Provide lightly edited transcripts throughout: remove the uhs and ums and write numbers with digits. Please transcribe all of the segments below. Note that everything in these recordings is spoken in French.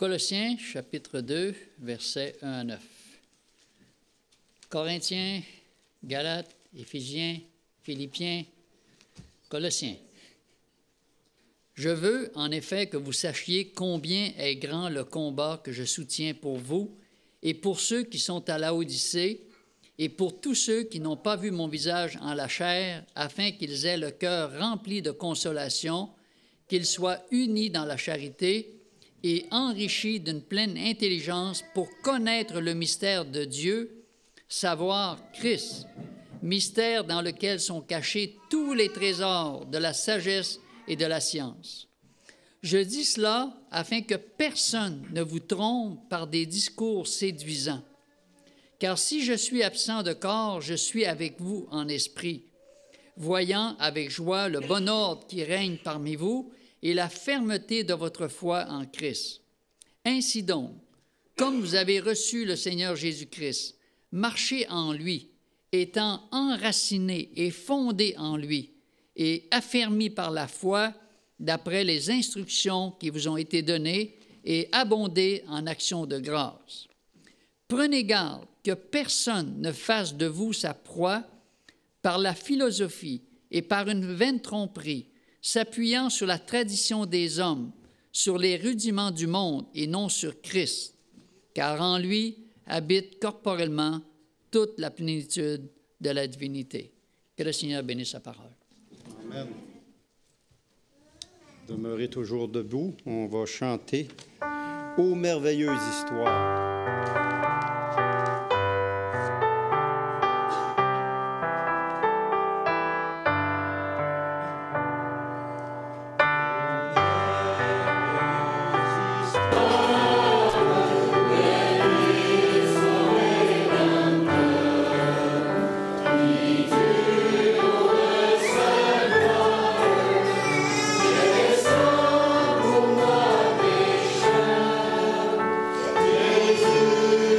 Colossiens, chapitre 2, versets 1 à 9. Corinthiens, Galates, Éphésiens, Philippiens, Colossiens. Je veux, en effet, que vous sachiez combien est grand le combat que je soutiens pour vous et pour ceux qui sont à Laodicée et pour tous ceux qui n'ont pas vu mon visage en la chair, afin qu'ils aient le cœur rempli de consolation, qu'ils soient unis dans la charité et enrichis d'une pleine intelligence pour connaître le mystère de Dieu, savoir Christ, mystère dans lequel sont cachés tous les trésors de la sagesse et de la science. Je dis cela afin que personne ne vous trompe par des discours séduisants. Car si je suis absent de corps, je suis avec vous en esprit, voyant avec joie le bon ordre qui règne parmi vous et la fermeté de votre foi en Christ. Ainsi donc, comme vous avez reçu le Seigneur Jésus-Christ, marchez en lui, étant enracinés et fondés en lui, et affermis par la foi d'après les instructions qui vous ont été données, et abondez en actions de grâce. Prenez garde que personne ne fasse de vous sa proie par la philosophie et par une vaine tromperie, s'appuyant sur la tradition des hommes, sur les rudiments du monde et non sur Christ, car en lui habite corporellement toute la plénitude de la divinité. Que le Seigneur bénisse sa parole. Amen. Demeurez toujours debout, on va chanter « Ô merveilleuse histoire ». Jésus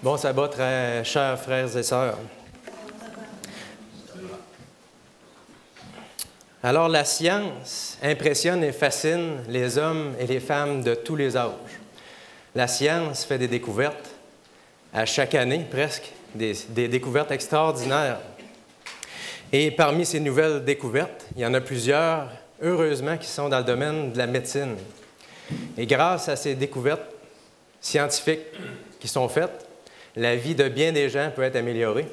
Bon sabbat, très chers frères et sœurs. Alors, la science impressionne et fascine les hommes et les femmes de tous les âges. La science fait des découvertes, à chaque année presque, des découvertes extraordinaires. Et parmi ces nouvelles découvertes, il y en a plusieurs, heureusement, qui sont dans le domaine de la médecine. Et grâce à ces découvertes scientifiques qui sont faites, la vie de bien des gens peut être améliorée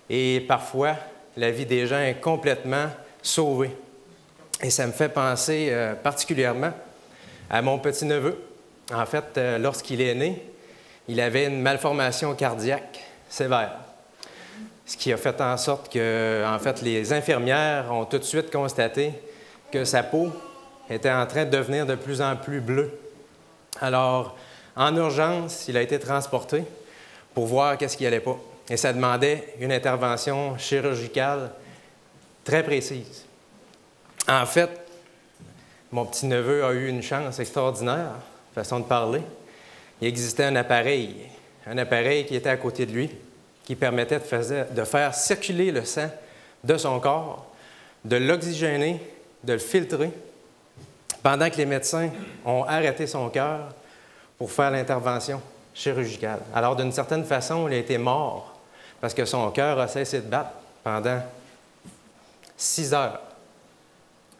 et parfois, la vie des gens est complètement sauvée. Et ça me fait penser particulièrement à mon petit-neveu. En fait, lorsqu'il est né, il avait une malformation cardiaque sévère, ce qui a fait en sorte que, en fait, les infirmières ont tout de suite constaté que sa peau était en train de devenir de plus en plus bleue. Alors, en urgence, il a été transporté pour voir qu'est-ce qui n'allait pas. Et ça demandait une intervention chirurgicale très précise. En fait, mon petit-neveu a eu une chance extraordinaire, façon de parler. Il existait un appareil qui était à côté de lui, qui permettait de faire circuler le sang de son corps, de l'oxygéner, de le filtrer, pendant que les médecins ont arrêté son cœur pour faire l'intervention chirurgicale. Alors, d'une certaine façon, il a été mort parce que son cœur a cessé de battre pendant 6 heures.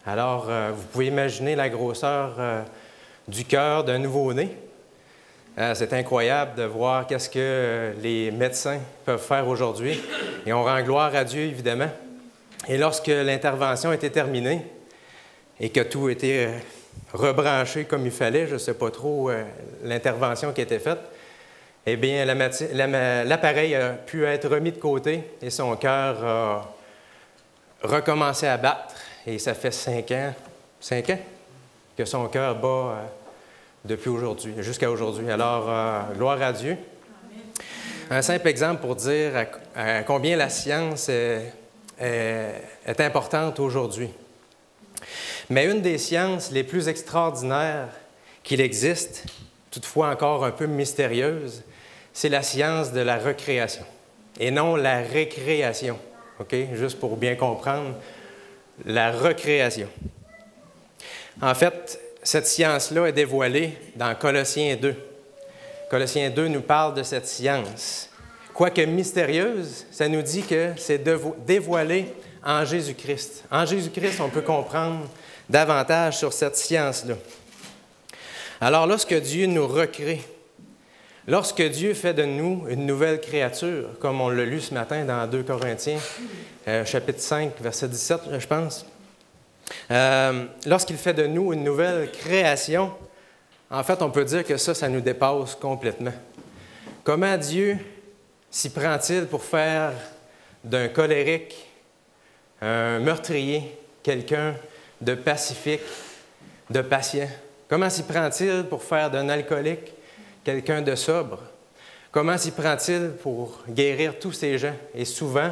Alors, vous pouvez imaginer la grosseur du cœur d'un nouveau-né. C'est incroyable de voir qu'est-ce que les médecins peuvent faire aujourd'hui. Et on rend gloire à Dieu, évidemment. Et lorsque l'intervention était terminée et que tout était rebranché comme il fallait, je ne sais pas trop l'intervention qui était faite, eh bien, l'appareil a pu être remis de côté et son cœur a recommencé à battre. Et ça fait 5 ans que son cœur bat depuis aujourd'hui, jusqu'à aujourd'hui. Alors, gloire à Dieu. Un simple exemple pour dire à combien la science est importante aujourd'hui. Mais une des sciences les plus extraordinaires qu'il existe, toutefois encore un peu mystérieuse, c'est la science de la recréation et non la récréation. OK? Juste pour bien comprendre, la recréation. En fait, cette science-là est dévoilée dans Colossiens 2. Colossiens 2 nous parle de cette science. Quoique mystérieuse, ça nous dit que c'est dévoilé en Jésus-Christ. En Jésus-Christ, on peut comprendre davantage sur cette science-là. Alors, lorsque Dieu nous recrée, lorsque Dieu fait de nous une nouvelle créature, comme on l'a lu ce matin dans 2 Corinthiens, chapitre 5, verset 17, je pense, lorsqu'il fait de nous une nouvelle création, en fait, on peut dire que ça nous dépasse complètement. Comment Dieu s'y prend-il pour faire d'un colérique, un meurtrier, quelqu'un de pacifique, de patient? Comment s'y prend-il pour faire d'un alcoolique quelqu'un de sobre? Comment s'y prend-il pour guérir tous ces gens? Et souvent,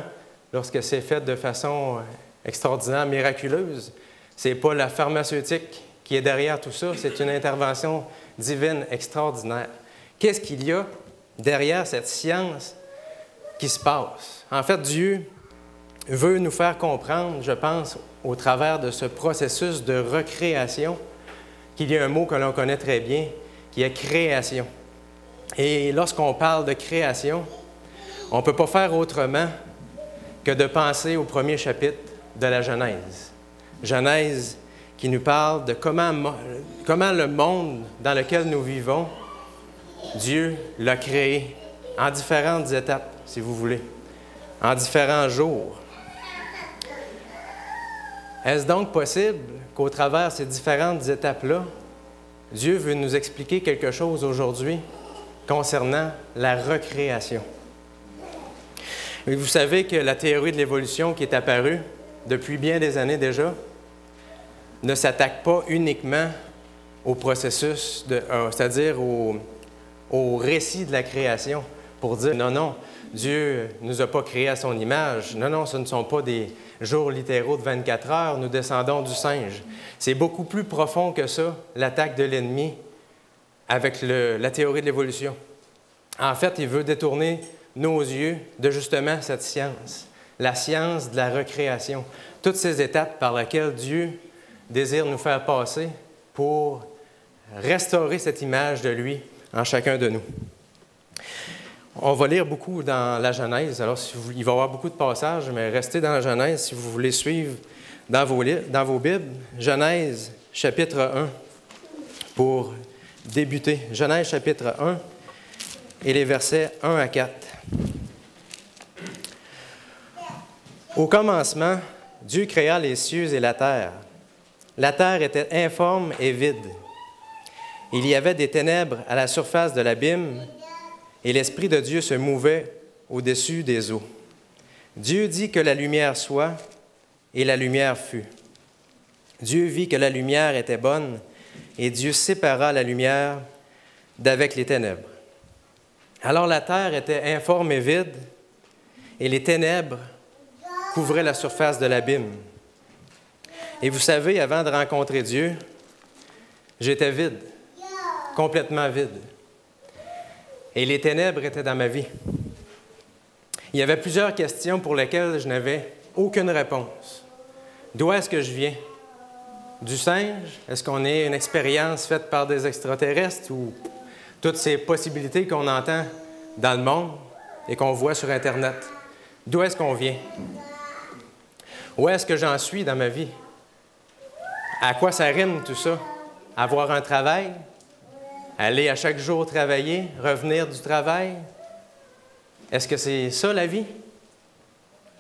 lorsque c'est fait de façon extraordinaire, miraculeuse, ce n'est pas la pharmaceutique qui est derrière tout ça, c'est une intervention divine extraordinaire. Qu'est-ce qu'il y a derrière cette science qui se passe? En fait, Dieu veut nous faire comprendre, je pense, au travers de ce processus de recréation, qu'il y a un mot que l'on connaît très bien, qui est création. Et lorsqu'on parle de création, on ne peut pas faire autrement que de penser au premier chapitre de la Genèse. Genèse qui nous parle de comment le monde dans lequel nous vivons, Dieu l'a créé en différentes étapes, si vous voulez, en différents jours. Est-ce donc possible qu'au travers de ces différentes étapes-là, Dieu veut nous expliquer quelque chose aujourd'hui concernant la recréation? Et vous savez que la théorie de l'évolution qui est apparue depuis bien des années déjà ne s'attaque pas uniquement au processus, c'est-à-dire au récit de la création, pour dire non, Dieu ne nous a pas créés à son image. Non, ce ne sont pas des jours littéraux de 24 heures, nous descendons du singe. C'est beaucoup plus profond que ça, l'attaque de l'ennemi avec la théorie de l'évolution. En fait, il veut détourner nos yeux de justement cette science, la science de la recréation, toutes ces étapes par lesquelles Dieu désire nous faire passer pour restaurer cette image de lui en chacun de nous. On va lire beaucoup dans la Genèse, alors il va y avoir beaucoup de passages, mais restez dans la Genèse si vous voulez suivre dans vos Bibles. Genèse, chapitre 1, pour débuter. Genèse, chapitre 1, et les versets 1 à 4. Au commencement, Dieu créa les cieux et la terre. La terre était informe et vide. Il y avait des ténèbres à la surface de l'abîme, et l'Esprit de Dieu se mouvait au-dessus des eaux. Dieu dit que la lumière soit, et la lumière fut. Dieu vit que la lumière était bonne, et Dieu sépara la lumière d'avec les ténèbres. Alors la terre était informe et vide, et les ténèbres couvraient la surface de l'abîme. Et vous savez, avant de rencontrer Dieu, j'étais vide, complètement vide. Et les ténèbres étaient dans ma vie. Il y avait plusieurs questions pour lesquelles je n'avais aucune réponse. D'où est-ce que je viens? Du singe? Est-ce qu'on est une expérience faite par des extraterrestres ou toutes ces possibilités qu'on entend dans le monde et qu'on voit sur Internet? D'où est-ce qu'on vient? Où est-ce que j'en suis dans ma vie? À quoi ça rime tout ça? Avoir un travail? Aller à chaque jour travailler? Revenir du travail? Est-ce que c'est ça la vie?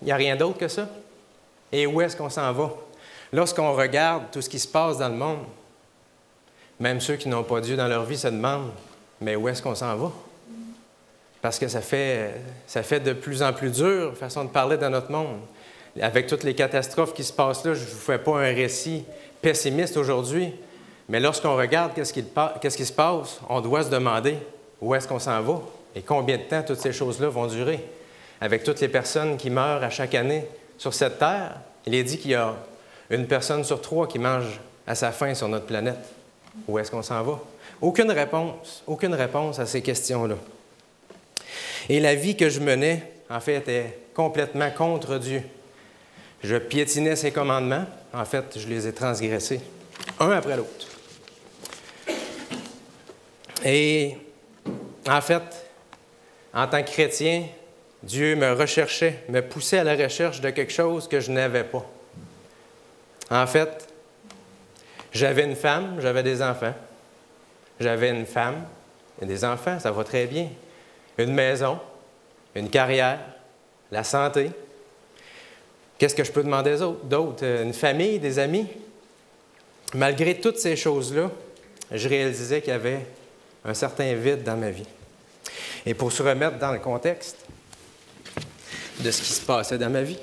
Il n'y a rien d'autre que ça? Et où est-ce qu'on s'en va? Lorsqu'on regarde tout ce qui se passe dans le monde, même ceux qui n'ont pas Dieu dans leur vie se demandent, mais où est-ce qu'on s'en va? Parce que ça fait de plus en plus dur, façon de parler dans notre monde. Avec toutes les catastrophes qui se passent là, je ne vous fais pas un récit pessimiste aujourd'hui, mais lorsqu'on regarde qu'est-ce qui se passe, on doit se demander où est-ce qu'on s'en va et combien de temps toutes ces choses-là vont durer. Avec toutes les personnes qui meurent à chaque année sur cette terre, il est dit qu'il y a une personne sur 3 qui mange à sa faim sur notre planète. Où est-ce qu'on s'en va? Aucune réponse à ces questions-là. Et la vie que je menais, en fait, était complètement contre Dieu. Je piétinais ses commandements. En fait, je les ai transgressés, un après l'autre. Et en fait, en tant que chrétien, Dieu me recherchait, me poussait à la recherche de quelque chose que je n'avais pas. En fait, j'avais une femme, j'avais des enfants. J'avais une femme et des enfants, ça va très bien. Une maison, une carrière, la santé. Qu'est-ce que je peux demander d'autre? Une famille, des amis? Malgré toutes ces choses-là, je réalisais qu'il y avait un certain vide dans ma vie. Et pour se remettre dans le contexte de ce qui se passait dans ma vie,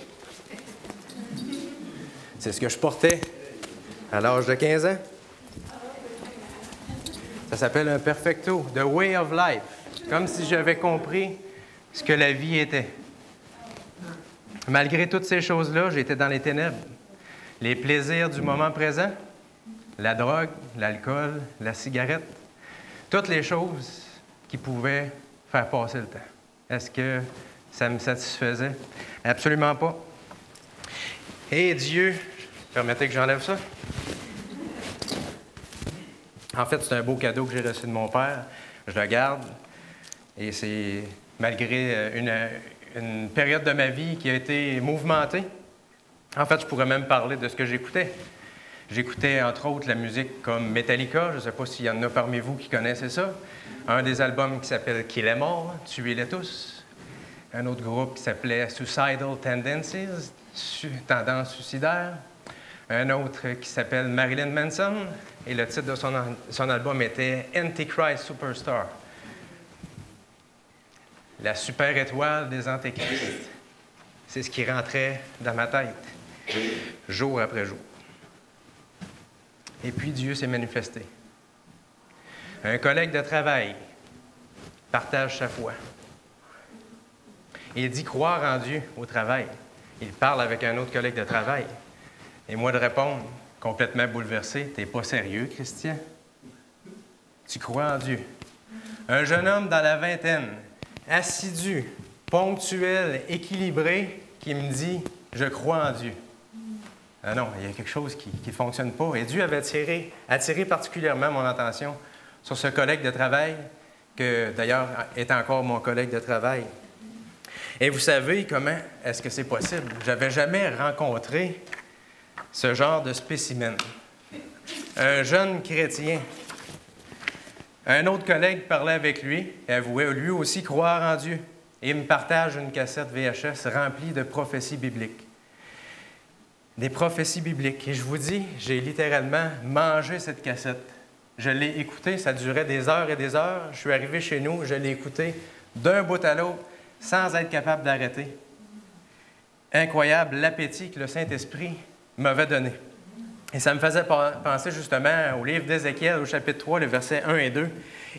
c'est ce que je portais à l'âge de 15 ans. Ça s'appelle un perfecto, the way of life, comme si j'avais compris ce que la vie était. Malgré toutes ces choses-là, j'étais dans les ténèbres. Les plaisirs du moment présent, la drogue, l'alcool, la cigarette, toutes les choses qui pouvaient faire passer le temps. Est-ce que ça me satisfaisait? Absolument pas. Et Dieu, permettez que j'enlève ça. En fait, c'est un beau cadeau que j'ai reçu de mon père. Je le garde. Et c'est malgré une période de ma vie qui a été mouvementée. En fait, je pourrais même parler de ce que j'écoutais. J'écoutais, entre autres, la musique comme Metallica. Je ne sais pas s'il y en a parmi vous qui connaissaient ça. Un des albums qui s'appelle Kill 'Em All, Tuez-les tous. Un autre groupe qui s'appelait Suicidal Tendencies, Tendance suicidaire. Un autre qui s'appelle Marilyn Manson. Et le titre de son album était Antichrist Superstar. La super étoile des antéchrists. C'est ce qui rentrait dans ma tête, jour après jour. Et puis Dieu s'est manifesté. Un collègue de travail partage sa foi. Il dit croire en Dieu au travail. Il parle avec un autre collègue de travail. Et moi de répondre, complètement bouleversé, « T'es pas sérieux, Christian? Tu crois en Dieu? » Un jeune homme dans la vingtaine, assidu, ponctuel, équilibré, qui me dit « Je crois en Dieu ». Ah non, il y a quelque chose qui ne fonctionne pas. Et Dieu avait attiré particulièrement mon attention sur ce collègue de travail, que d'ailleurs est encore mon collègue de travail. Et vous savez comment est-ce que c'est possible? Je n'avais jamais rencontré ce genre de spécimen. Un jeune chrétien. Un autre collègue parlait avec lui et avouait lui aussi croire en Dieu. Et il me partage une cassette VHS remplie de prophéties bibliques. Des prophéties bibliques. Et je vous dis, j'ai littéralement mangé cette cassette. Je l'ai écoutée, ça durait des heures et des heures. Je suis arrivé chez nous, je l'ai écoutée d'un bout à l'autre sans être capable d'arrêter. Incroyable l'appétit que le Saint-Esprit m'avait donné. Et ça me faisait penser justement au livre d'Ézéchiel, au chapitre 3, le verset 1 et 2.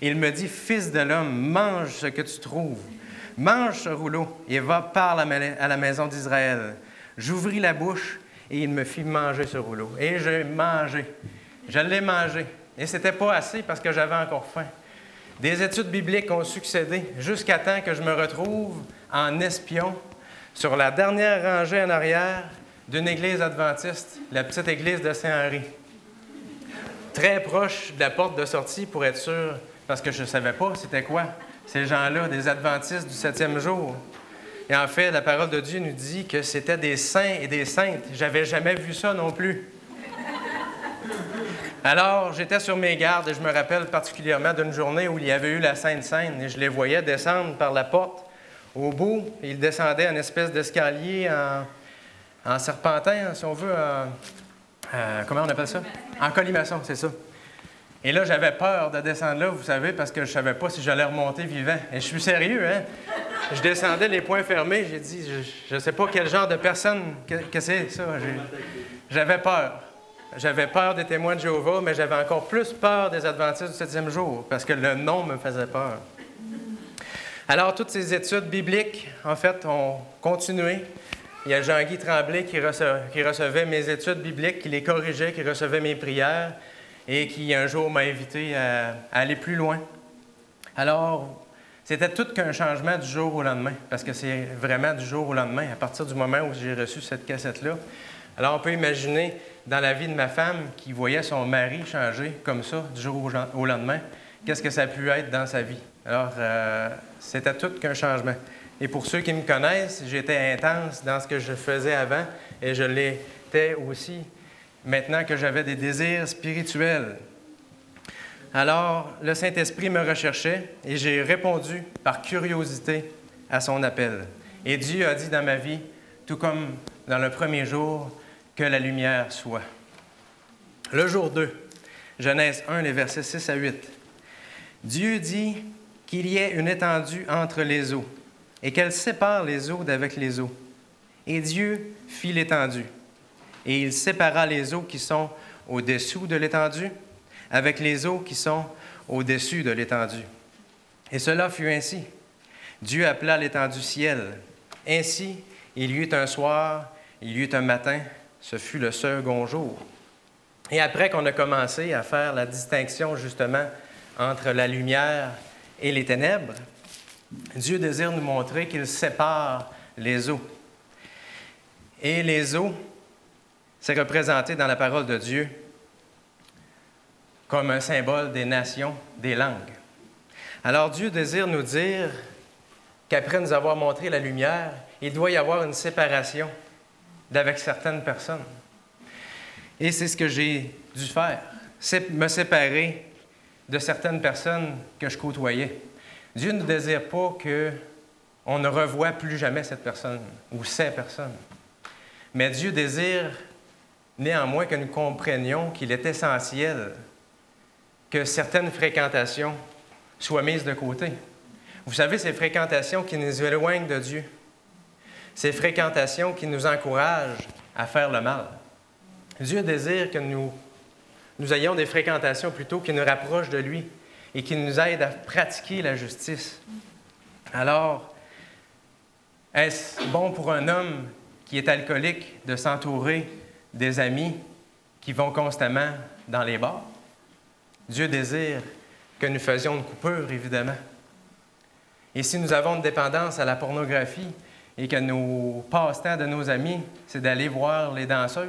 Il me dit, « Fils de l'homme, mange ce que tu trouves. Mange ce rouleau et va parler à la maison d'Israël. » J'ouvris la bouche et il me fit manger ce rouleau. Et j'ai mangé. Je l'ai mangé. Et ce n'était pas assez parce que j'avais encore faim. Des études bibliques ont succédé jusqu'à temps que je me retrouve en espion sur la dernière rangée en arrière d'une église adventiste, la petite église de Saint-Henri. Très proche de la porte de sortie pour être sûr, parce que je ne savais pas c'était quoi, ces gens-là, des adventistes du 7e jour. Et en fait, la parole de Dieu nous dit que c'était des saints et des saintes. J'avais jamais vu ça non plus. Alors, j'étais sur mes gardes et je me rappelle particulièrement d'une journée où il y avait eu la Sainte Seine et je les voyais descendre par la porte. Au bout, ils descendaient une espèce d'escalier en serpentin, si on veut, comment on appelle ça? En colimaçon, c'est ça. Et là, j'avais peur de descendre là, vous savez, parce que je ne savais pas si j'allais remonter vivant. Et je suis sérieux, hein? Je descendais les poings fermés, j'ai dit, je ne sais pas quel genre de personne que c'est ça. J'avais peur. J'avais peur des témoins de Jéhovah, mais j'avais encore plus peur des Adventistes du 7e jour, parce que le nom me faisait peur. Alors, toutes ces études bibliques, en fait, ont continué. Il y a Jean-Guy Tremblay qui recevait mes études bibliques, qui les corrigeait, qui recevait mes prières et qui, un jour, m'a invité à aller plus loin. Alors, c'était tout qu'un changement du jour au lendemain, parce que c'est vraiment du jour au lendemain, à partir du moment où j'ai reçu cette cassette-là. Alors, on peut imaginer, dans la vie de ma femme, qui voyait son mari changer comme ça, du jour au lendemain, qu'est-ce que ça a pu être dans sa vie. Alors, c'était tout qu'un changement. Et pour ceux qui me connaissent, j'étais intense dans ce que je faisais avant, et je l'étais aussi maintenant que j'avais des désirs spirituels. Alors, le Saint-Esprit me recherchait, et j'ai répondu par curiosité à son appel. Et Dieu a dit dans ma vie, tout comme dans le premier jour, que la lumière soit. Le jour 2, Genèse 1, les versets 6 à 8. Dieu dit qu'il y ait une étendue entre les eaux et qu'elle sépare les eaux d'avec les eaux. Et Dieu fit l'étendue. Et il sépara les eaux qui sont au-dessous de l'étendue avec les eaux qui sont au-dessus de l'étendue. Et cela fut ainsi. Dieu appela l'étendue ciel. Ainsi, il y eut un soir, il y eut un matin, ce fut le second jour. Et après qu'on a commencé à faire la distinction justement entre la lumière et les ténèbres, Dieu désire nous montrer qu'il sépare les eaux. Et les eaux, c'est représenté dans la parole de Dieu comme un symbole des nations, des langues. Alors Dieu désire nous dire qu'après nous avoir montré la lumière, il doit y avoir une séparation d'avec certaines personnes. Et c'est ce que j'ai dû faire, c'est me séparer de certaines personnes que je côtoyais. Dieu ne désire pas qu'on ne revoie plus jamais cette personne ou ces personnes. Mais Dieu désire néanmoins que nous comprenions qu'il est essentiel que certaines fréquentations soient mises de côté. Vous savez, ces fréquentations qui nous éloignent de Dieu, ces fréquentations qui nous encouragent à faire le mal. Dieu désire que nous ayons des fréquentations plutôt qui nous rapprochent de lui et qui nous aident à pratiquer la justice. Alors, est-ce bon pour un homme qui est alcoolique de s'entourer des amis qui vont constamment dans les bars? Dieu désire que nous faisions une coupure, évidemment. Et si nous avons une dépendance à la pornographie et que nos passe-temps de nos amis, c'est d'aller voir les danseuses,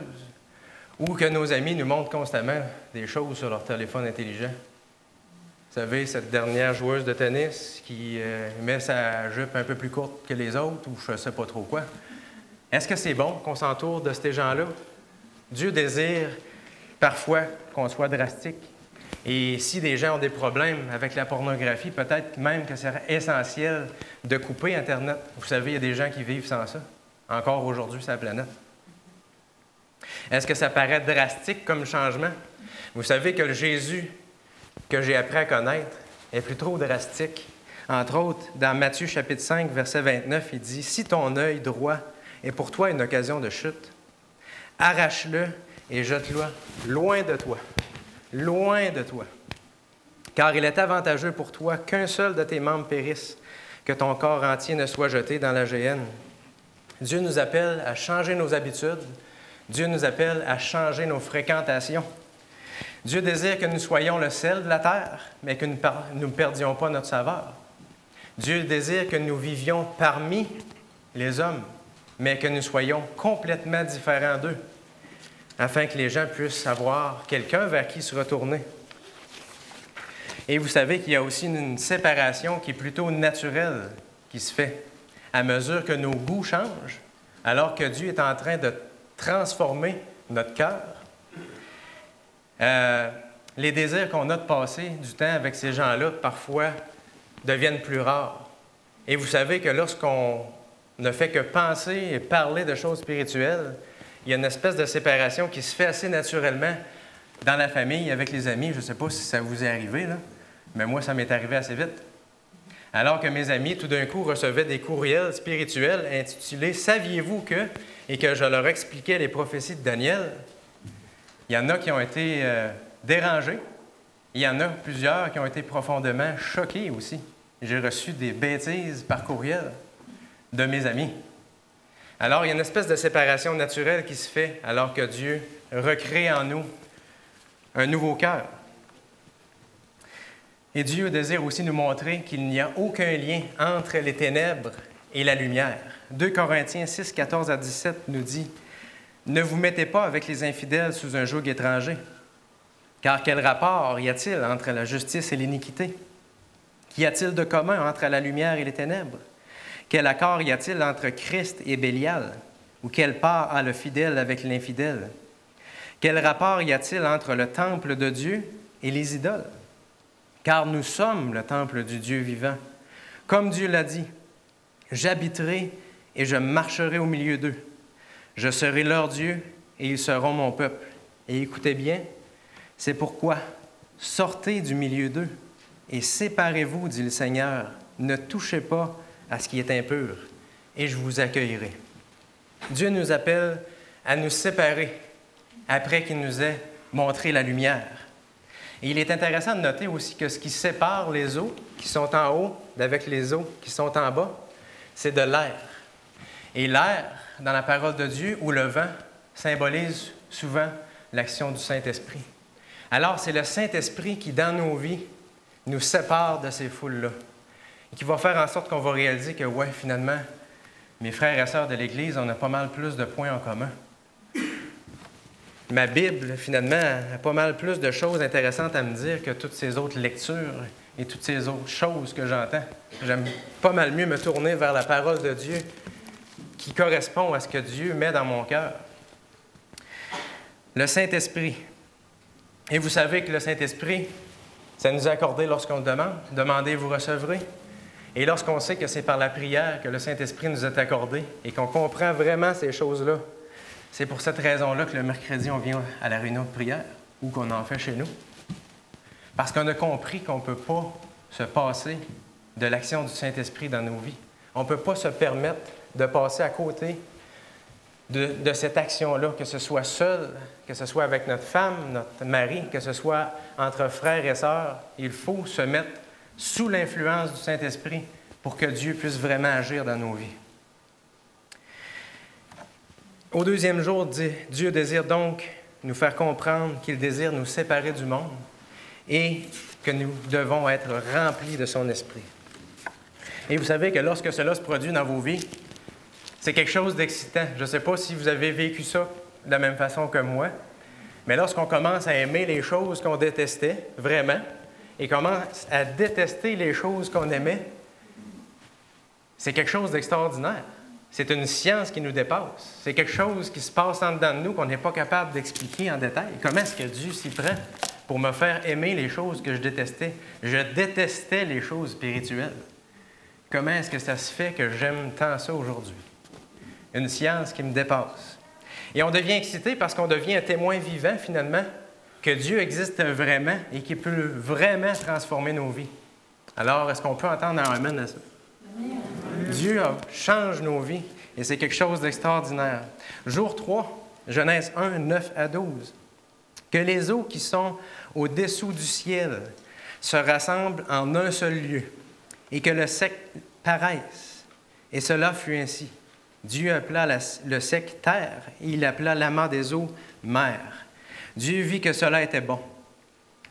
ou que nos amis nous montrent constamment des choses sur leur téléphone intelligent. Vous savez, cette dernière joueuse de tennis qui met sa jupe un peu plus courte que les autres, ou je ne sais pas trop quoi. Est-ce que c'est bon qu'on s'entoure de ces gens-là? Dieu désire parfois qu'on soit drastique. Et si des gens ont des problèmes avec la pornographie, peut-être même que c'est essentiel de couper Internet. Vous savez, il y a des gens qui vivent sans ça, encore aujourd'hui sur la planète. Est-ce que ça paraît drastique comme changement? Vous savez que le Jésus que j'ai appris à connaître est plus trop drastique. Entre autres, dans Matthieu chapitre 5, verset 29, il dit « Si ton œil droit est pour toi une occasion de chute, arrache-le et jette-le loin de toi. Loin de toi. Car il est avantageux pour toi qu'un seul de tes membres périsse, que ton corps entier ne soit jeté dans la géhenne. » Dieu nous appelle à changer nos habitudes. Dieu nous appelle à changer nos fréquentations. Dieu désire que nous soyons le sel de la terre, mais que nous ne perdions pas notre saveur. Dieu désire que nous vivions parmi les hommes, mais que nous soyons complètement différents d'eux, afin que les gens puissent avoir quelqu'un vers qui se retourner. Et vous savez qu'il y a aussi une séparation qui est plutôt naturelle qui se fait à mesure que nos goûts changent, alors que Dieu est en train de transformer notre cœur. Les désirs qu'on a de passer du temps avec ces gens-là, parfois, deviennent plus rares. Et vous savez que lorsqu'on ne fait que penser et parler de choses spirituelles, il y a une espèce de séparation qui se fait assez naturellement dans la famille, avec les amis. Je ne sais pas si ça vous est arrivé, là, mais moi, ça m'est arrivé assez vite. Alors que mes amis, tout d'un coup, recevaient des courriels spirituels intitulés « Saviez-vous que ?» et que je leur expliquais les prophéties de Daniel, il y en a qui ont été dérangés. Il y en a plusieurs qui ont été profondément choqués aussi. J'ai reçu des bêtises par courriel de mes amis. Alors, il y a une espèce de séparation naturelle qui se fait alors que Dieu recrée en nous un nouveau cœur. Et Dieu désire aussi nous montrer qu'il n'y a aucun lien entre les ténèbres et la lumière. 2 Corinthiens 6, 14 à 17 nous dit « Ne vous mettez pas avec les infidèles sous un joug étranger, car quel rapport y a-t-il entre la justice et l'iniquité? Qu'y a-t-il de commun entre la lumière et les ténèbres? Quel accord y a-t-il entre Christ et Bélial? Ou quelle part a le fidèle avec l'infidèle? Quel rapport y a-t-il entre le temple de Dieu et les idoles? Car nous sommes le temple du Dieu vivant. Comme Dieu l'a dit, « J'habiterai et je marcherai au milieu d'eux. Je serai leur Dieu et ils seront mon peuple. » Et écoutez bien, c'est pourquoi sortez du milieu d'eux et séparez-vous, dit le Seigneur. Ne touchez pas à ce qui est impur, et je vous accueillerai. Dieu nous appelle à nous séparer après qu'il nous ait montré la lumière. Et il est intéressant de noter aussi que ce qui sépare les eaux qui sont en haut d'avec les eaux qui sont en bas, c'est de l'air. Et l'air, dans la parole de Dieu, ou le vent, symbolise souvent l'action du Saint-Esprit. Alors, c'est le Saint-Esprit qui, dans nos vies, nous sépare de ces foules-là. Et qui va faire en sorte qu'on va réaliser que, ouais, finalement, mes frères et sœurs de l'Église, on a pas mal plus de points en commun. Ma Bible, finalement, a pas mal plus de choses intéressantes à me dire que toutes ces autres lectures et toutes ces autres choses que j'entends. J'aime pas mal mieux me tourner vers la parole de Dieu qui correspond à ce que Dieu met dans mon cœur. Le Saint-Esprit. Et vous savez que le Saint-Esprit, ça nous est accordé lorsqu'on le demande. Demandez, vous recevrez. Et lorsqu'on sait que c'est par la prière que le Saint-Esprit nous est accordé et qu'on comprend vraiment ces choses-là, c'est pour cette raison-là que le mercredi, on vient à la réunion de prière ou qu'on en fait chez nous. Parce qu'on a compris qu'on ne peut pas se passer de l'action du Saint-Esprit dans nos vies. On ne peut pas se permettre de passer à côté de cette action-là, que ce soit seul, que ce soit avec notre femme, notre mari, que ce soit entre frères et sœurs. Il faut se mettre sous l'influence du Saint-Esprit pour que Dieu puisse vraiment agir dans nos vies. Au deuxième jour, Dieu désire donc nous faire comprendre qu'il désire nous séparer du monde et que nous devons être remplis de son esprit. Et vous savez que lorsque cela se produit dans vos vies, c'est quelque chose d'excitant. Je ne sais pas si vous avez vécu ça de la même façon que moi, mais lorsqu'on commence à aimer les choses qu'on détestait, vraiment, et commence à détester les choses qu'on aimait, c'est quelque chose d'extraordinaire. C'est une science qui nous dépasse. C'est quelque chose qui se passe en dedans de nous qu'on n'est pas capable d'expliquer en détail. Comment est-ce que Dieu s'y prend pour me faire aimer les choses que je détestais? Je détestais les choses spirituelles. Comment est-ce que ça se fait que j'aime tant ça aujourd'hui? Une science qui me dépasse. Et on devient excité parce qu'on devient un témoin vivant, finalement, que Dieu existe vraiment et qui peut vraiment transformer nos vies. Alors, est-ce qu'on peut entendre un amen à ça? Dieu change nos vies et c'est quelque chose d'extraordinaire. Jour 3, Genèse 1, 9 à 12. Que les eaux qui sont au-dessous du ciel se rassemblent en un seul lieu et que le sec paraisse. Et cela fut ainsi. Dieu appela le sec terre et il appela l'amas des eaux mer. Dieu vit que cela était bon.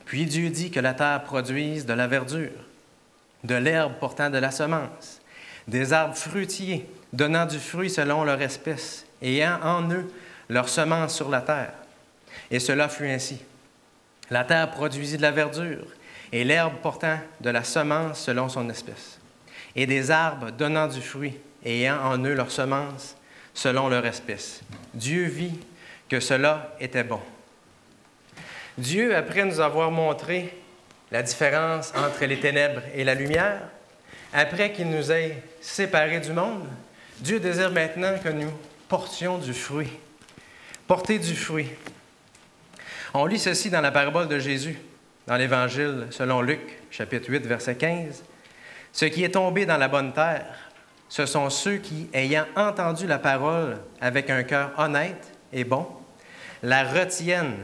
Puis Dieu dit que la terre produise de la verdure, de l'herbe portant de la semence, des arbres fruitiers donnant du fruit selon leur espèce, ayant en eux leur semence sur la terre. Et cela fut ainsi. La terre produisit de la verdure, et l'herbe portant de la semence selon son espèce, et des arbres donnant du fruit, ayant en eux leur semence selon leur espèce. Dieu vit que cela était bon. Dieu, après nous avoir montré la différence entre les ténèbres et la lumière, après qu'il nous ait séparés du monde, Dieu désire maintenant que nous portions du fruit. Porter du fruit. On lit ceci dans la parabole de Jésus, dans l'Évangile selon Luc, chapitre 8, verset 15. « Ce qui est tombé dans la bonne terre, ce sont ceux qui, ayant entendu la parole avec un cœur honnête et bon, la retiennent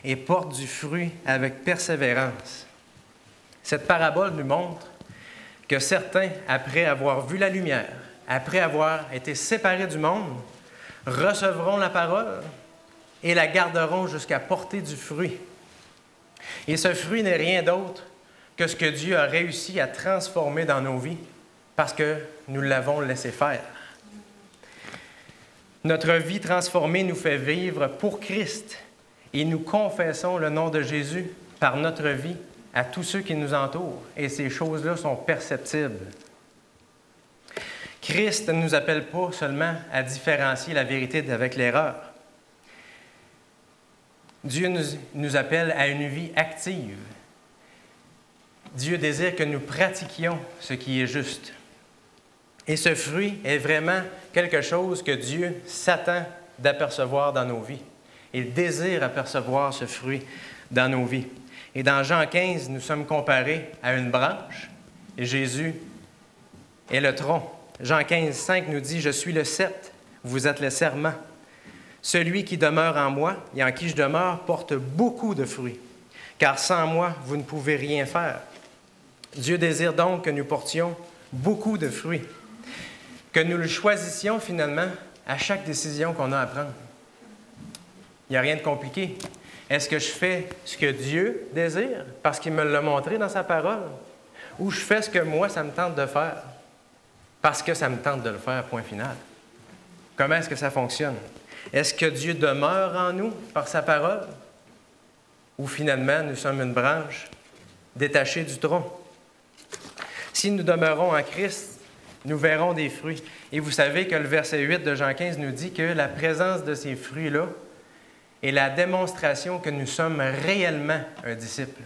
et portent du fruit avec persévérance. » Cette parabole nous montre que certains, après avoir vu la lumière, après avoir été séparés du monde, recevront la parole et la garderont jusqu'à porter du fruit. Et ce fruit n'est rien d'autre que ce que Dieu a réussi à transformer dans nos vies parce que nous l'avons laissé faire. Notre vie transformée nous fait vivre pour Christ et nous confessons le nom de Jésus par notre vie à tous ceux qui nous entourent. Et ces choses-là sont perceptibles. Christ ne nous appelle pas seulement à différencier la vérité avec l'erreur. Dieu nous appelle à une vie active. Dieu désire que nous pratiquions ce qui est juste. Et ce fruit est vraiment quelque chose que Dieu s'attend d'apercevoir dans nos vies. Il désire apercevoir ce fruit dans nos vies. Et dans Jean 15, nous sommes comparés à une branche et Jésus est le tronc. Jean 15, 5 nous dit « Je suis le cep, vous êtes le serment. Celui qui demeure en moi et en qui je demeure porte beaucoup de fruits, car sans moi, vous ne pouvez rien faire. » Dieu désire donc que nous portions beaucoup de fruits, que nous le choisissions finalement à chaque décision qu'on a à prendre. Il n'y a rien de compliqué. Est-ce que je fais ce que Dieu désire parce qu'il me l'a montré dans sa parole? Ou je fais ce que moi, ça me tente de faire parce que ça me tente de le faire, point final? Comment est-ce que ça fonctionne? Est-ce que Dieu demeure en nous par sa parole? Ou finalement, nous sommes une branche détachée du tronc? Si nous demeurons en Christ, nous verrons des fruits. Et vous savez que le verset 8 de Jean 15 nous dit que la présence de ces fruits-là est la démonstration que nous sommes réellement un disciple.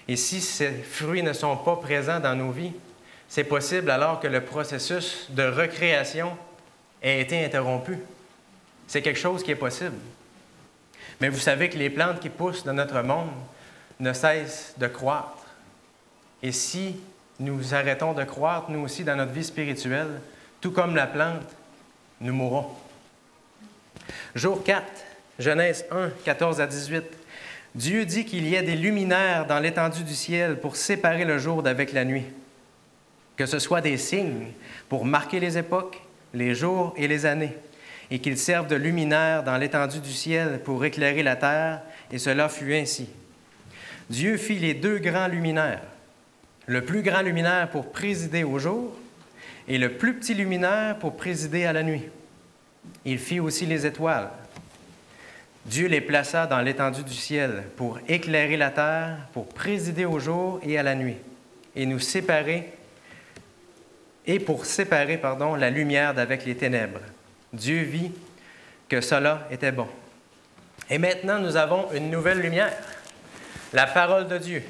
Et si ces fruits ne sont pas présents dans nos vies, c'est possible alors que le processus de recréation ait été interrompu. C'est quelque chose qui est possible. Mais vous savez que les plantes qui poussent dans notre monde ne cessent de croître. Et si nous arrêtons de croître, nous aussi, dans notre vie spirituelle, tout comme la plante, nous mourrons. Jour 4, Genèse 1, 14 à 18. Dieu dit qu'il y ait des luminaires dans l'étendue du ciel pour séparer le jour d'avec la nuit. Que ce soit des signes pour marquer les époques, les jours et les années, et qu'ils servent de luminaires dans l'étendue du ciel pour éclairer la terre, et cela fut ainsi. Dieu fit les deux grands luminaires, le plus grand luminaire pour présider au jour et le plus petit luminaire pour présider à la nuit. Il fit aussi les étoiles. Dieu les plaça dans l'étendue du ciel pour éclairer la terre, pour présider au jour et à la nuit, et pour séparer la lumière d'avec les ténèbres. Dieu vit que cela était bon. Et maintenant, nous avons une nouvelle lumière, la parole de Dieu,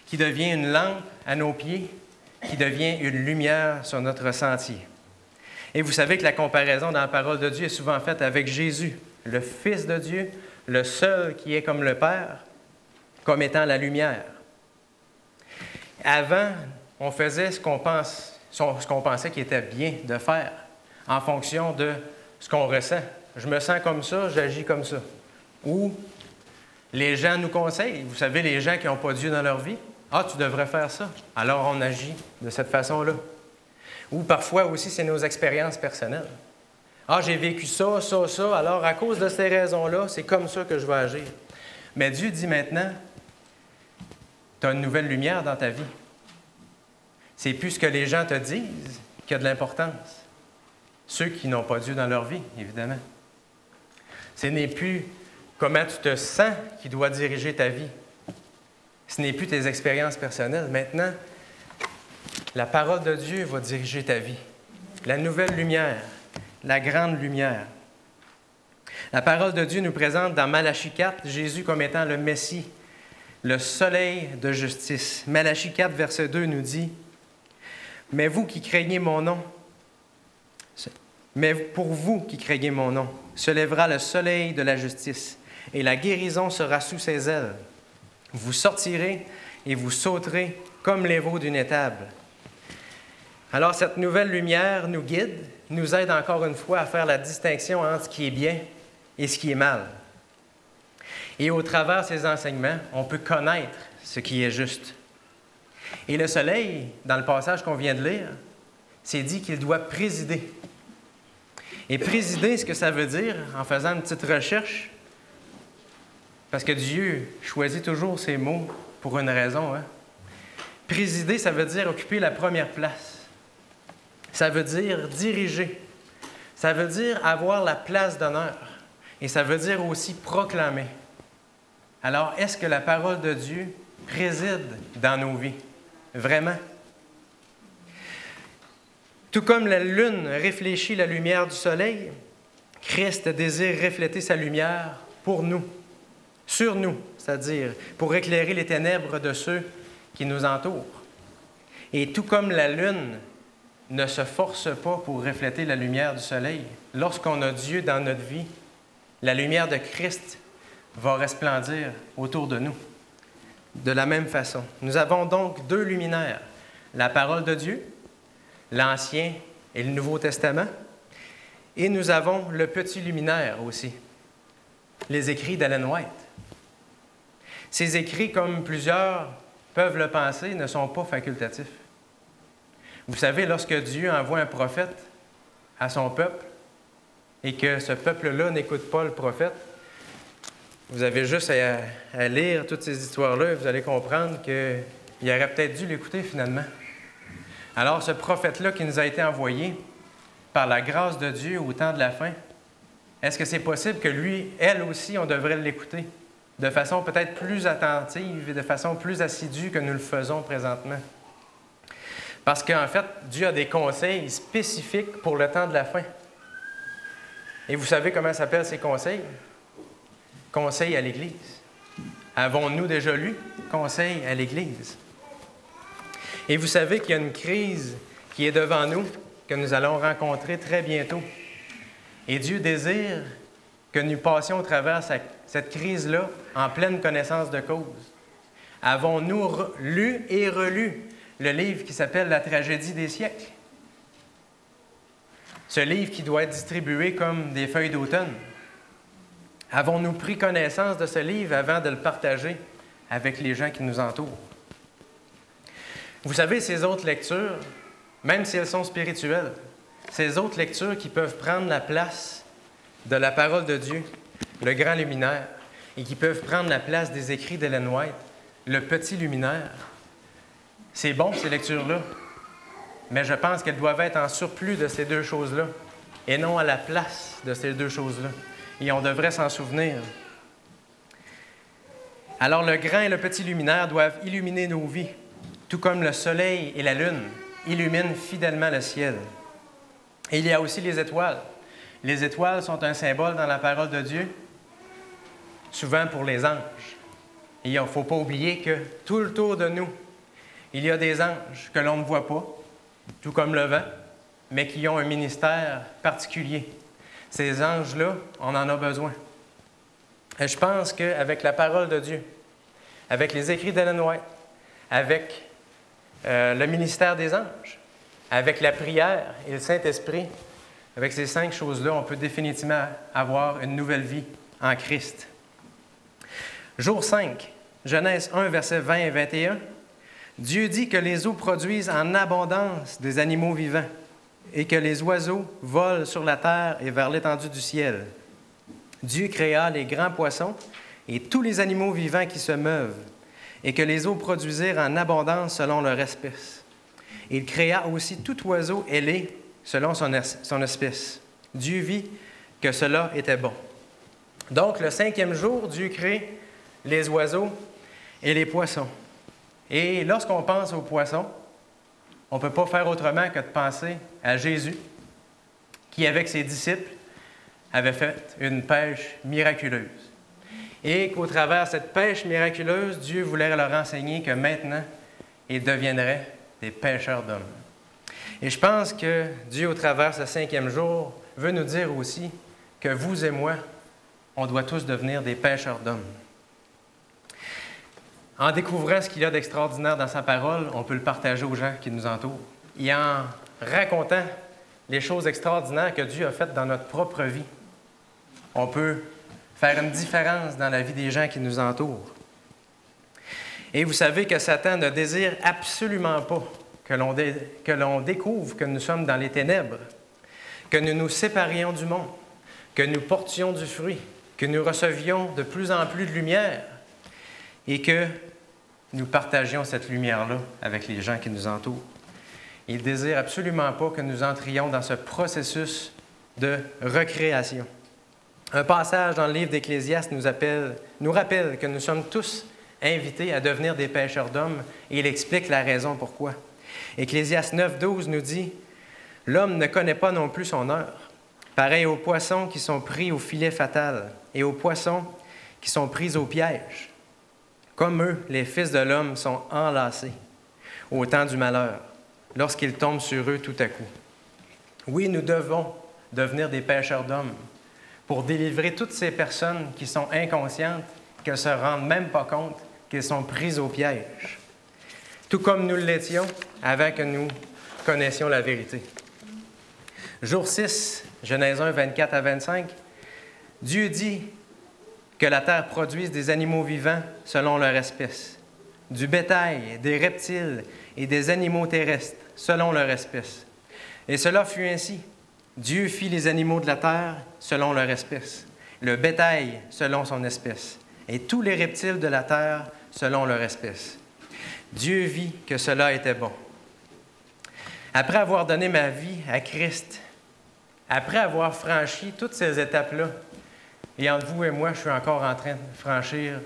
qui devient une lampe à nos pieds, qui devient une lumière sur notre sentier. Et vous savez que la comparaison dans la parole de Dieu est souvent faite avec Jésus, le Fils de Dieu, le seul qui est comme le Père, comme étant la lumière. Avant, on faisait ce qu'on pensait qu'il était bien de faire, en fonction de ce qu'on ressent. Je me sens comme ça, j'agis comme ça. Ou les gens nous conseillent. Vous savez, les gens qui n'ont pas Dieu dans leur vie, « Ah, tu devrais faire ça. » Alors on agit de cette façon-là. Ou parfois aussi, c'est nos expériences personnelles. « Ah, j'ai vécu ça, ça, ça, alors à cause de ces raisons-là, c'est comme ça que je vais agir. » Mais Dieu dit maintenant, tu as une nouvelle lumière dans ta vie. C'est plus ce que les gens te disent qui a de l'importance. Ceux qui n'ont pas Dieu dans leur vie, évidemment. Ce n'est plus comment tu te sens qui doit diriger ta vie. Ce n'est plus tes expériences personnelles. Maintenant, la parole de Dieu va diriger ta vie. La nouvelle lumière, la grande lumière. La parole de Dieu nous présente dans Malachie 4 Jésus comme étant le Messie, le soleil de justice. Malachie 4, verset 2 nous dit « Mais vous qui craignez mon nom, mais pour vous qui craignez mon nom, se lèvera le soleil de la justice, et la guérison sera sous ses ailes. Vous sortirez et vous sauterez comme les veaux d'une étable. » Alors, cette nouvelle lumière nous guide, nous aide encore une fois à faire la distinction entre ce qui est bien et ce qui est mal. Et au travers de ces enseignements, on peut connaître ce qui est juste. Et le soleil, dans le passage qu'on vient de lire, c'est dit qu'il doit présider. Et présider, ce que ça veut dire, en faisant une petite recherche, parce que Dieu choisit toujours ses mots pour une raison. Hein? Présider, ça veut dire occuper la première place. Ça veut dire diriger. Ça veut dire avoir la place d'honneur. Et ça veut dire aussi proclamer. Alors, est-ce que la parole de Dieu préside dans nos vies? Vraiment? Tout comme la lune réfléchit la lumière du soleil, Christ désire refléter sa lumière pour nous, sur nous, c'est-à-dire pour éclairer les ténèbres de ceux qui nous entourent. Et tout comme la lune ne se force pas pour refléter la lumière du soleil, lorsqu'on a Dieu dans notre vie, la lumière de Christ va resplendir autour de nous. De la même façon, nous avons donc deux luminaires, la parole de Dieu, l'Ancien et le Nouveau Testament, et nous avons le petit luminaire aussi, les écrits d'Ellen White. Ces écrits, comme plusieurs peuvent le penser, ne sont pas facultatifs. Vous savez, lorsque Dieu envoie un prophète à son peuple et que ce peuple-là n'écoute pas le prophète, vous avez juste à lire toutes ces histoires-là et vous allez comprendre qu'il aurait peut-être dû l'écouter finalement. Alors, ce prophète-là qui nous a été envoyé par la grâce de Dieu au temps de la fin, est-ce que c'est possible que lui, elle aussi, on devrait l'écouter de façon peut-être plus attentive et de façon plus assidue que nous le faisons présentement? Parce qu'en fait, Dieu a des conseils spécifiques pour le temps de la fin. Et vous savez comment s'appellent ces conseils? Conseils à l'Église. Avons-nous déjà lu Conseils à l'Église? Et vous savez qu'il y a une crise qui est devant nous, que nous allons rencontrer très bientôt. Et Dieu désire que nous passions au travers cette crise-là en pleine connaissance de cause. Avons-nous lu et relu le livre qui s'appelle « La tragédie des siècles ». Ce livre qui doit être distribué comme des feuilles d'automne. Avons-nous pris connaissance de ce livre avant de le partager avec les gens qui nous entourent? Vous savez, ces autres lectures, même si elles sont spirituelles, ces autres lectures qui peuvent prendre la place de la parole de Dieu, le grand luminaire, et qui peuvent prendre la place des écrits d'Ellen White, le petit luminaire. C'est bon, ces lectures-là, mais je pense qu'elles doivent être en surplus de ces deux choses-là et non à la place de ces deux choses-là. Et on devrait s'en souvenir. Alors, le grand et le petit luminaire doivent illuminer nos vies, tout comme le soleil et la lune illuminent fidèlement le ciel. Et il y a aussi les étoiles. Les étoiles sont un symbole dans la parole de Dieu, souvent pour les anges. Et il ne faut pas oublier que tout autour de nous, il y a des anges que l'on ne voit pas, tout comme le vent, mais qui ont un ministère particulier. Ces anges-là, on en a besoin. Et je pense qu'avec la parole de Dieu, avec les écrits d'Ellen White, avec le ministère des anges, avec la prière et le Saint-Esprit, avec ces 5 choses-là, on peut définitivement avoir une nouvelle vie en Christ. Jour 5, Genèse 1, versets 20 et 21. Dieu dit que les eaux produisent en abondance des animaux vivants et que les oiseaux volent sur la terre et vers l'étendue du ciel. Dieu créa les grands poissons et tous les animaux vivants qui se meuvent, et que les eaux produisirent en abondance selon leur espèce. Il créa aussi tout oiseau ailé selon son espèce. Dieu vit que cela était bon. Donc, le 5e jour, Dieu crée les oiseaux et les poissons. Et lorsqu'on pense aux poissons, on ne peut pas faire autrement que de penser à Jésus, qui, avec ses disciples, avait fait une pêche miraculeuse. Et qu'au travers de cette pêche miraculeuse, Dieu voulait leur enseigner que maintenant, ils deviendraient des pêcheurs d'hommes. Et je pense que Dieu, au travers de ce 5e jour, veut nous dire aussi que vous et moi, on doit tous devenir des pêcheurs d'hommes. En découvrant ce qu'il y a d'extraordinaire dans sa parole, on peut le partager aux gens qui nous entourent. Et en racontant les choses extraordinaires que Dieu a faites dans notre propre vie, on peut faire une différence dans la vie des gens qui nous entourent. Et vous savez que Satan ne désire absolument pas que l'on découvre que nous sommes dans les ténèbres, que nous nous séparions du monde, que nous portions du fruit, que nous recevions de plus en plus de lumière et que nous partagions cette lumière-là avec les gens qui nous entourent. Il ne désire absolument pas que nous entrions dans ce processus de recréation. Un passage dans le livre d'Ecclésiaste nous rappelle que nous sommes tous invités à devenir des pêcheurs d'hommes et il explique la raison pourquoi. Ecclésiaste 9, 12 nous dit « L'homme ne connaît pas non plus son heure, pareil aux poissons qui sont pris au filet fatal et aux poissons qui sont pris au piège. Comme eux, les fils de l'homme sont enlacés au temps du malheur, lorsqu'ils tombent sur eux tout à coup. » Oui, nous devons devenir des pêcheurs d'hommes pour délivrer toutes ces personnes qui sont inconscientes, qui ne se rendent même pas compte qu'elles sont prises au piège. Tout comme nous l'étions avant que nous connaissions la vérité. Jour 6, Genèse 1, 24 à 25, Dieu dit que la terre produise des animaux vivants selon leur espèce, du bétail, des reptiles et des animaux terrestres selon leur espèce. Et cela fut ainsi. Dieu fit les animaux de la terre selon leur espèce, le bétail selon son espèce, et tous les reptiles de la terre selon leur espèce. Dieu vit que cela était bon. Après avoir donné ma vie à Christ, après avoir franchi toutes ces étapes-là, et entre vous et moi, je suis encore en train de franchir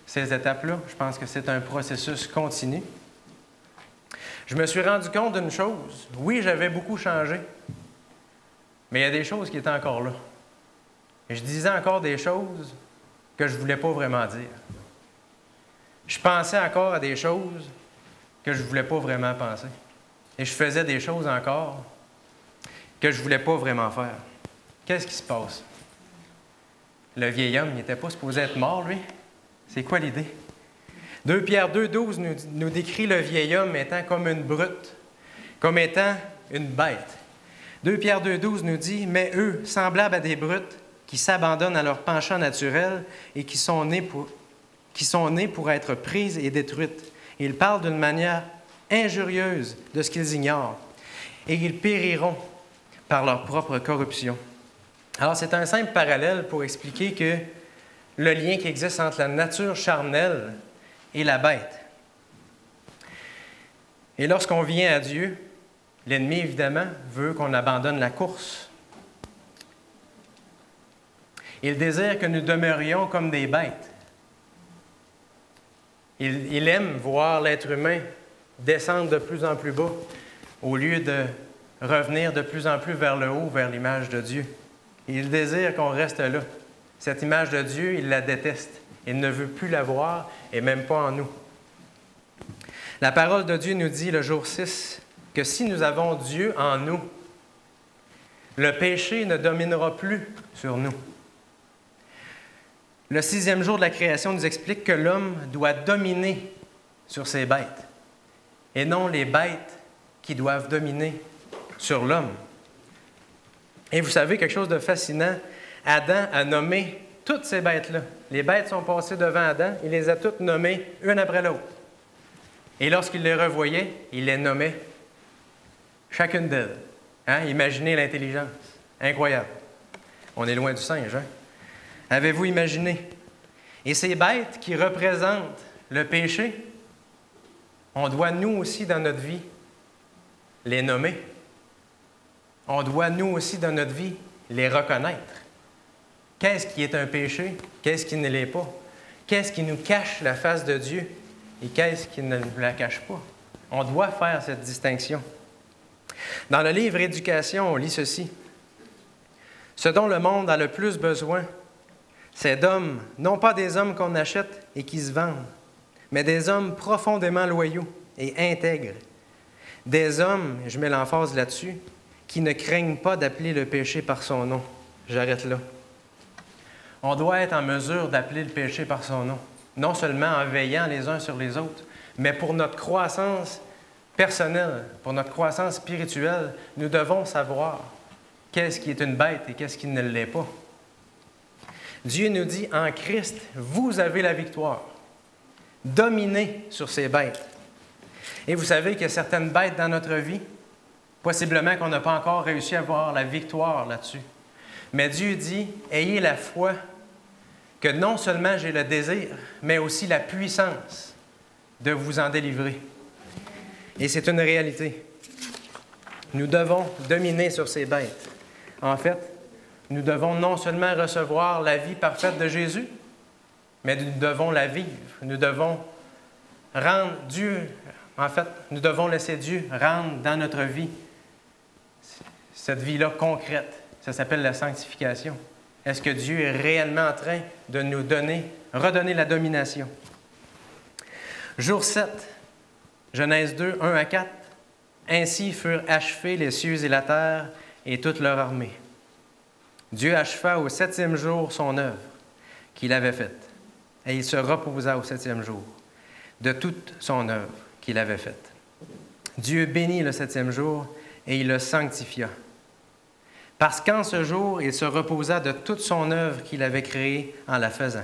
ces étapes-là, je pense que c'est un processus continu, je me suis rendu compte d'une chose. Oui, j'avais beaucoup changé, mais il y a des choses qui étaient encore là. Et je disais encore des choses que je ne voulais pas vraiment dire. Je pensais encore à des choses que je ne voulais pas vraiment penser. Et je faisais des choses encore que je ne voulais pas vraiment faire. Qu'est-ce qui se passe? Le vieil homme, il n'était pas supposé être mort, lui. C'est quoi l'idée? 2 Pierre 2, 12 nous décrit le vieil homme étant comme une brute, comme étant une bête. 2 Pierre 2, 12 nous dit « Mais eux, semblables à des brutes, qui s'abandonnent à leur penchant naturel et qui sont nés pour être prises et détruites. Ils parlent d'une manière injurieuse de ce qu'ils ignorent, et ils périront par leur propre corruption. » Alors, c'est un simple parallèle pour expliquer que le lien qui existe entre la nature charnelle et la bête. Et lorsqu'on vient à Dieu, l'ennemi, évidemment, veut qu'on abandonne la course. Il désire que nous demeurions comme des bêtes. Il aime voir l'être humain descendre de plus en plus bas au lieu de revenir de plus en plus vers le haut, vers l'image de Dieu. Il désire qu'on reste là. Cette image de Dieu, il la déteste. Il ne veut plus la voir et même pas en nous. La parole de Dieu nous dit, le jour 6, que si nous avons Dieu en nous, le péché ne dominera plus sur nous. Le 6e jour de la création nous explique que l'homme doit dominer sur ses bêtes et non les bêtes qui doivent dominer sur l'homme. Et vous savez, quelque chose de fascinant, Adam a nommé toutes ces bêtes-là. Les bêtes sont passées devant Adam, il les a toutes nommées une après l'autre. Et lorsqu'il les revoyait, il les nommait chacune d'elles. Hein? Imaginez l'intelligence. Incroyable. On est loin du singe, hein? Avez-vous imaginé? Et ces bêtes qui représentent le péché, on doit nous aussi dans notre vie les nommer. On doit nous aussi dans notre vie les reconnaître. Qu'est-ce qui est un péché? Qu'est-ce qui ne l'est pas? Qu'est-ce qui nous cache la face de Dieu? Et qu'est-ce qui ne la cache pas? On doit faire cette distinction. Dans le livre Éducation, on lit ceci. Ce dont le monde a le plus besoin, c'est d'hommes, non pas des hommes qu'on achète et qui se vendent, mais des hommes profondément loyaux et intègres. Des hommes, je mets l'emphase là-dessus, qui ne craignent pas d'appeler le péché par son nom. J'arrête là. On doit être en mesure d'appeler le péché par son nom, non seulement en veillant les uns sur les autres, mais pour notre croissance personnelle, pour notre croissance spirituelle, nous devons savoir qu'est-ce qui est une bête et qu'est-ce qui ne l'est pas. Dieu nous dit, en Christ, vous avez la victoire. Dominez sur ces bêtes. Et vous savez qu'il y a certaines bêtes dans notre vie, possiblement qu'on n'a pas encore réussi à avoir la victoire là-dessus. Mais Dieu dit, ayez la foi que non seulement j'ai le désir, mais aussi la puissance de vous en délivrer. Et c'est une réalité. Nous devons dominer sur ces bêtes. En fait, nous devons non seulement recevoir la vie parfaite de Jésus, mais nous devons la vivre. Nous devons rendre Dieu, en fait, nous devons laisser Dieu rendre dans notre vie cette vie-là concrète. Ça s'appelle la sanctification. Est-ce que Dieu est réellement en train de nous redonner la domination? Jour 7, Genèse 2, 1 à 4. Ainsi furent achevés les cieux et la terre et toute leur armée. Dieu acheva au 7e jour son œuvre qu'il avait faite, et il se reposa au 7e jour de toute son œuvre qu'il avait faite. Dieu bénit le 7e jour et il le sanctifia. Parce qu'en ce jour, il se reposa de toute son œuvre qu'il avait créée en la faisant.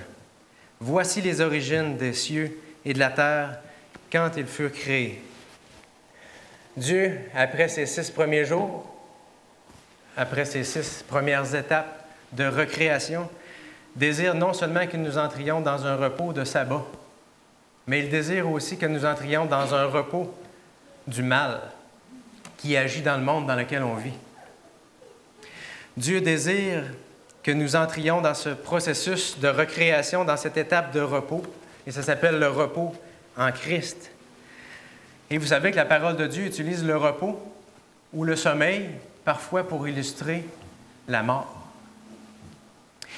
Voici les origines des cieux et de la terre quand ils furent créés. Dieu, après ces 6 premiers jours, après ces 6 premières étapes de recréation, désire non seulement que nous entrions dans un repos de sabbat, mais il désire aussi que nous entrions dans un repos du mal qui agit dans le monde dans lequel on vit. Dieu désire que nous entrions dans ce processus de recréation, dans cette étape de repos, et ça s'appelle le repos en Christ. Et vous savez que la parole de Dieu utilise le repos ou le sommeil, parfois pour illustrer la mort.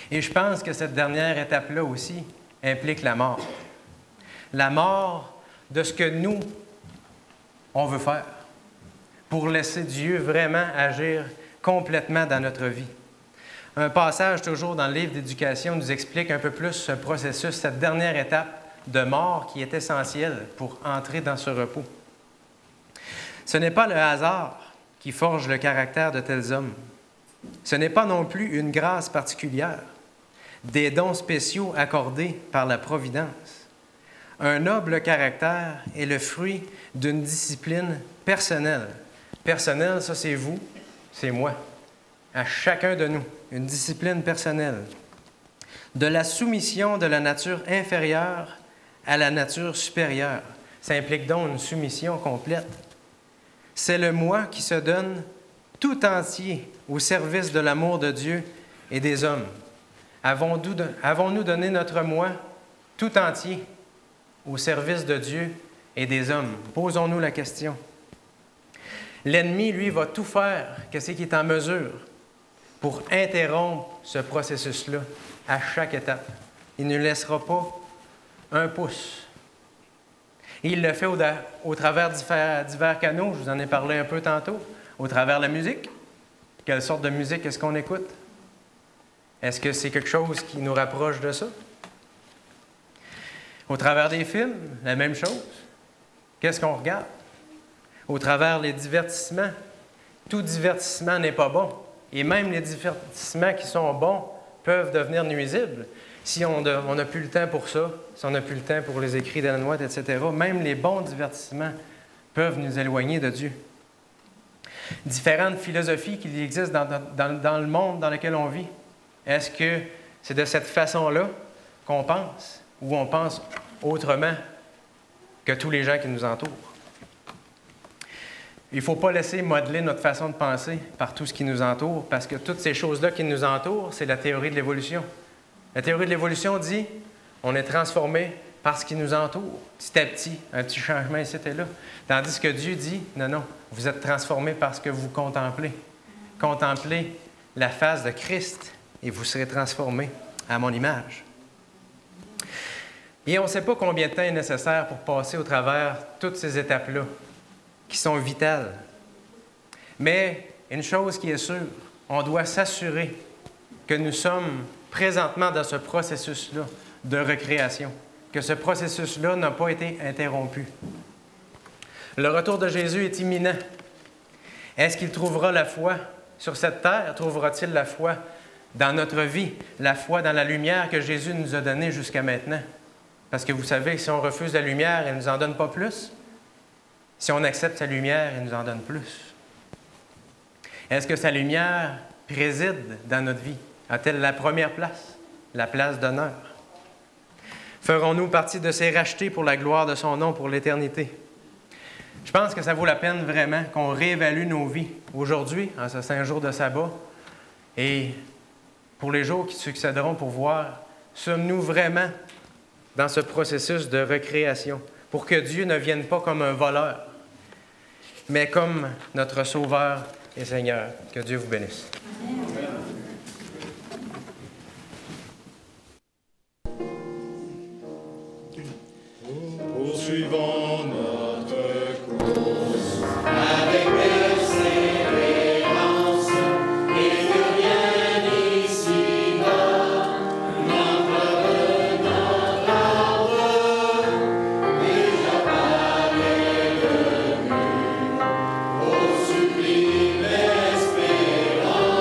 Et je pense que cette dernière étape-là aussi implique la mort. La mort de ce que nous, on veut faire, pour laisser Dieu vraiment agir complètement dans notre vie. Un passage toujours dans le livre d'Éducation nous explique un peu plus ce processus, cette dernière étape de mort qui est essentielle pour entrer dans ce repos. Ce n'est pas le hasard qui forge le caractère de tels hommes. Ce n'est pas non plus une grâce particulière, des dons spéciaux accordés par la Providence. Un noble caractère est le fruit d'une discipline personnelle. Personnelle, ça c'est vous, c'est moi, à chacun de nous, une discipline personnelle. De la soumission de la nature inférieure à la nature supérieure. Ça implique donc une soumission complète. C'est le moi qui se donne tout entier au service de l'amour de Dieu et des hommes. Avons-nous donné notre moi tout entier au service de Dieu et des hommes? Posons-nous la question. L'ennemi, lui, va tout faire, qu'est-ce qu'il est en mesure, pour interrompre ce processus-là à chaque étape. Il ne laissera pas un pouce. Il le fait au travers divers canaux, je vous en ai parlé un peu tantôt, au travers de la musique. Quelle sorte de musique est-ce qu'on écoute? Est-ce que c'est quelque chose qui nous rapproche de ça? Au travers des films, la même chose. Qu'est-ce qu'on regarde? Au travers les divertissements. Tout divertissement n'est pas bon. Et même les divertissements qui sont bons peuvent devenir nuisibles. Si on n'a plus le temps pour ça, si on n'a plus le temps pour les écrits d'Ellen White, etc., même les bons divertissements peuvent nous éloigner de Dieu. Différentes philosophies qui existent dans le monde dans lequel on vit. Est-ce que c'est de cette façon-là qu'on pense ou on pense autrement que tous les gens qui nous entourent? Il ne faut pas laisser modeler notre façon de penser par tout ce qui nous entoure, parce que toutes ces choses-là qui nous entourent, c'est la théorie de l'évolution. La théorie de l'évolution dit on est transformé par ce qui nous entoure, petit à petit, un petit changement ici et là. Tandis que Dieu dit non, non, vous êtes transformé par ce que vous contemplez. Contemplez la face de Christ et vous serez transformé à mon image. Et on ne sait pas combien de temps est nécessaire pour passer au travers toutes ces étapes-là, qui sont vitales. Mais une chose qui est sûre, on doit s'assurer que nous sommes présentement dans ce processus-là de recréation, que ce processus-là n'a pas été interrompu. Le retour de Jésus est imminent. Est-ce qu'il trouvera la foi sur cette terre? Trouvera-t-il la foi dans notre vie, la foi dans la lumière que Jésus nous a donnée jusqu'à maintenant? Parce que vous savez que si on refuse la lumière, elle ne nous en donne pas plus. Si on accepte sa lumière, elle nous en donne plus. Est-ce que sa lumière préside dans notre vie? A-t-elle la première place, la place d'honneur? Ferons-nous partie de ces rachetés pour la gloire de son nom pour l'éternité? Je pense que ça vaut la peine vraiment qu'on réévalue nos vies aujourd'hui, en ce 5 jours de sabbat, et pour les jours qui succéderont pour voir, sommes-nous vraiment dans ce processus de recréation, pour que Dieu ne vienne pas comme un voleur, mais comme notre Sauveur et Seigneur. Que Dieu vous bénisse. Poursuivons notre course avec persévérance et que rien ici-bas n'entrave notre arbre. Déjà paraît le but, au sublime espérance.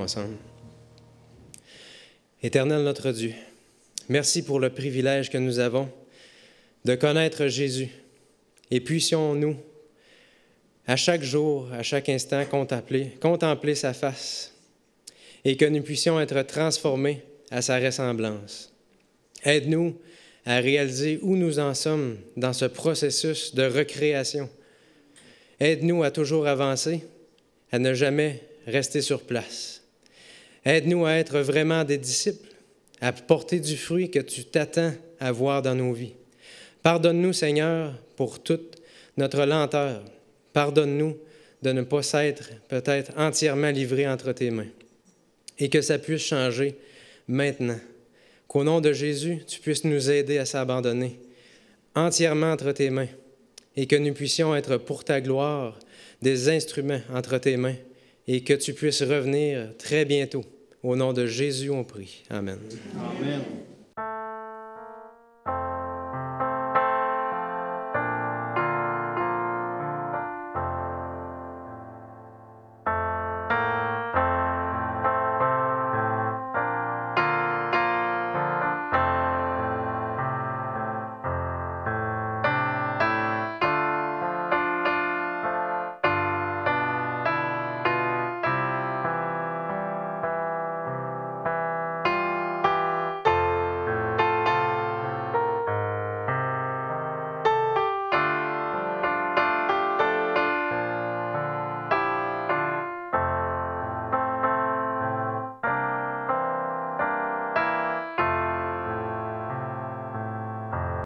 ensemble. Éternel notre Dieu, merci pour le privilège que nous avons de connaître Jésus. Et puissions-nous, à chaque jour, à chaque instant, contempler sa face et que nous puissions être transformés à sa ressemblance. Aide-nous à réaliser où nous en sommes dans ce processus de recréation. Aide-nous à toujours avancer, à ne jamais rester sur place. Aide-nous à être vraiment des disciples, à porter du fruit que tu t'attends à voir dans nos vies. Pardonne-nous, Seigneur, pour toute notre lenteur. Pardonne-nous de ne pas s'être peut-être entièrement livrés entre tes mains. Et que ça puisse changer maintenant. Qu'au nom de Jésus, tu puisses nous aider à s'abandonner entièrement entre tes mains. Et que nous puissions être pour ta gloire des instruments entre tes mains. Et que tu puisses revenir très bientôt. Au nom de Jésus, on prie. Amen. Amen.